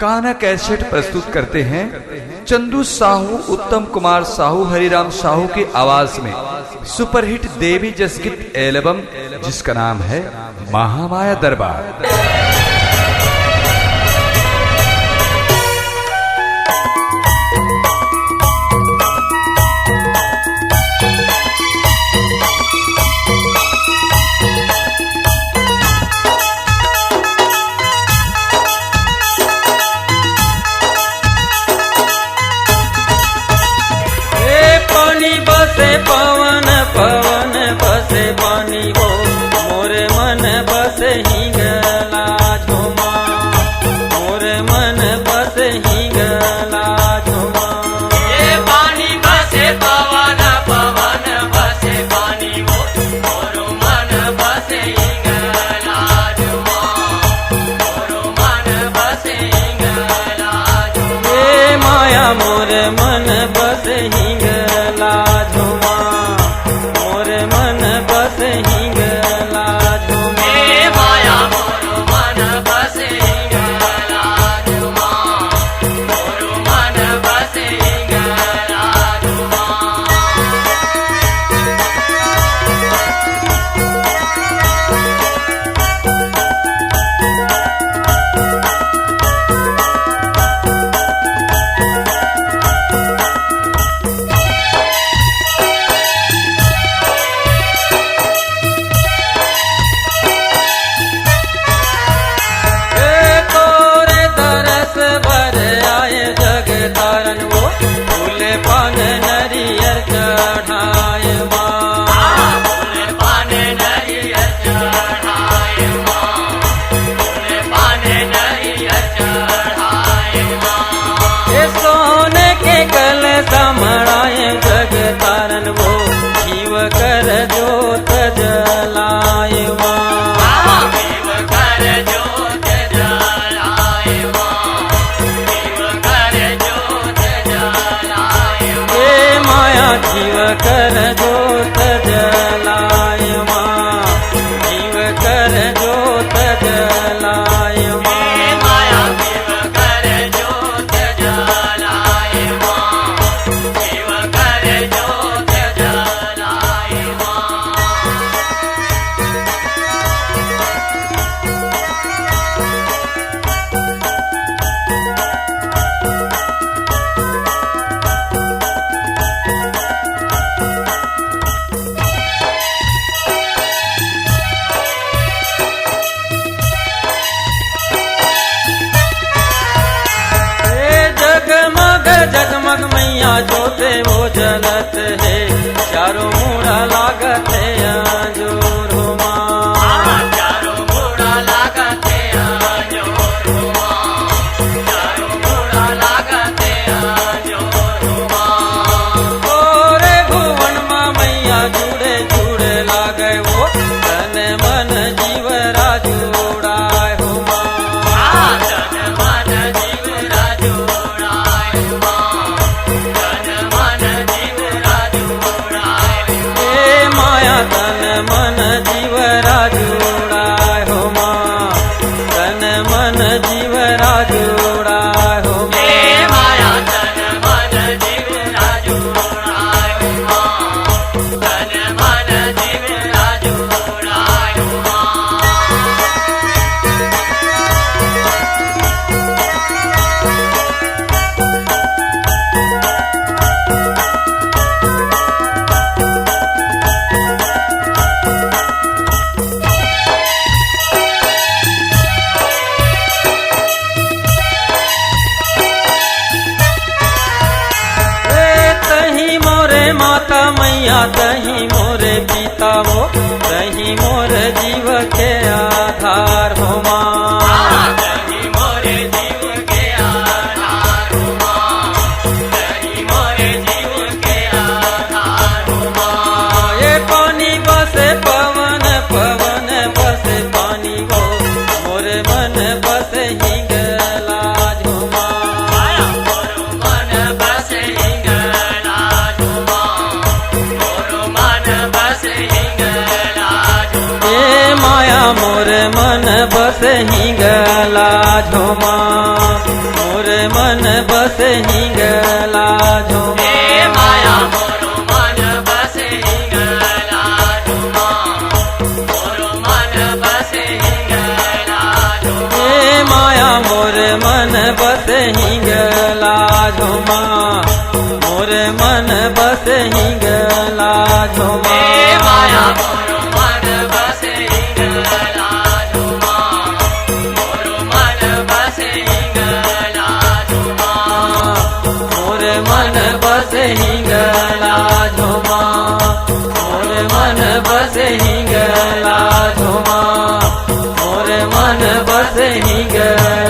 Kanha cassette प्रस्तुत करते हैं चंदू साहू, उत्तम कुमार साहू, हरिराम साहू की आवाज में सुपरहिट देवी जसगीत एल्बम जिसका नाम है महामाया दरबार। बसे पवन पवन बसे पानी वो मोरे मन बसे हिंगला झुमा, मोरे मन बसे हिंगला झुमा। ये पानी बसे पवन पवन बसे पानी वो मोरो मन बसे हिंगला झुमा, मोरो मन बसे हिंगला झुमा। ये माया मोरे मन बसे हिंगला झुमा, मोरे मन बसे हिंगला झुमा। ये माया मोरो मन बसे हिंगला झुमा, मोरो मन बसे हिंगला झुमा। समणाए जग तारन वो जीव कर जोत जलाए माँ, जीव कर जोत जलाए माँ, जीव कर जोत जलाए माँ। ये माया जीव कर जोत जलाए माँ, जीव कर जोत जलाए माँ। ये माया जीव कर जोत जलाए माँ, जीव कर जोत जलाए माँ। जगमग जगमग मैया जोते वो जलत है, चारों मुड़ा लागत है अंजोर हो माँ। चारों मुड़ा लागत है अंजोर हो माँ, चारों मुड़ा लागत है अंजोर हो माँ। गोरे भुवन माँ मैया जुड़े जुड़े लागे वो तन मन जीव राजूड़ाए हो माँ। तन मन जीव राजूड़ाए हो माँ, तन मन जीव राजूड़ाए हो माँ। हे माया तन मन जीव राजूड़ाए हो माँ, तन मन जीव राजूड़ाए हो माँ। हे माया तन मन जीव राजूड़ाए हो माँ, तन मन जीव राजूड़ाए हो माँ। तही मोरे माता मैया तही मोरे पिता वो, तही मोरे जीव के आधार हो माँ। तही मोरे जीव के आधार हो माँ, तही मोरे जीव के आधार हो माँ। ये पानी बसे पवन पवन बसे पानी वो मोरे मन बसे हिंगला झुमा। मोरो मन बसे हिंगला झुमा, मोरो मन बसे हिंगला झुमा। ये माया मोरे मन बसे हिंगला झुमा, मन बस हिंगला झुमा हे माया मोरो मन बस हिंगला झुमा मोरो मन बस हिंगला झुमा हे माया मोर मन बस हिंगला झुमा मोर मन बस हिंगला झुमा हे माया मोरो मन बस हिंगला झुमा मोरो मन बस हिंगला झुमा मोर मन बस हिंगला झुमा मोर मन बस हिंगला झुमा मोर मन बस हिंगला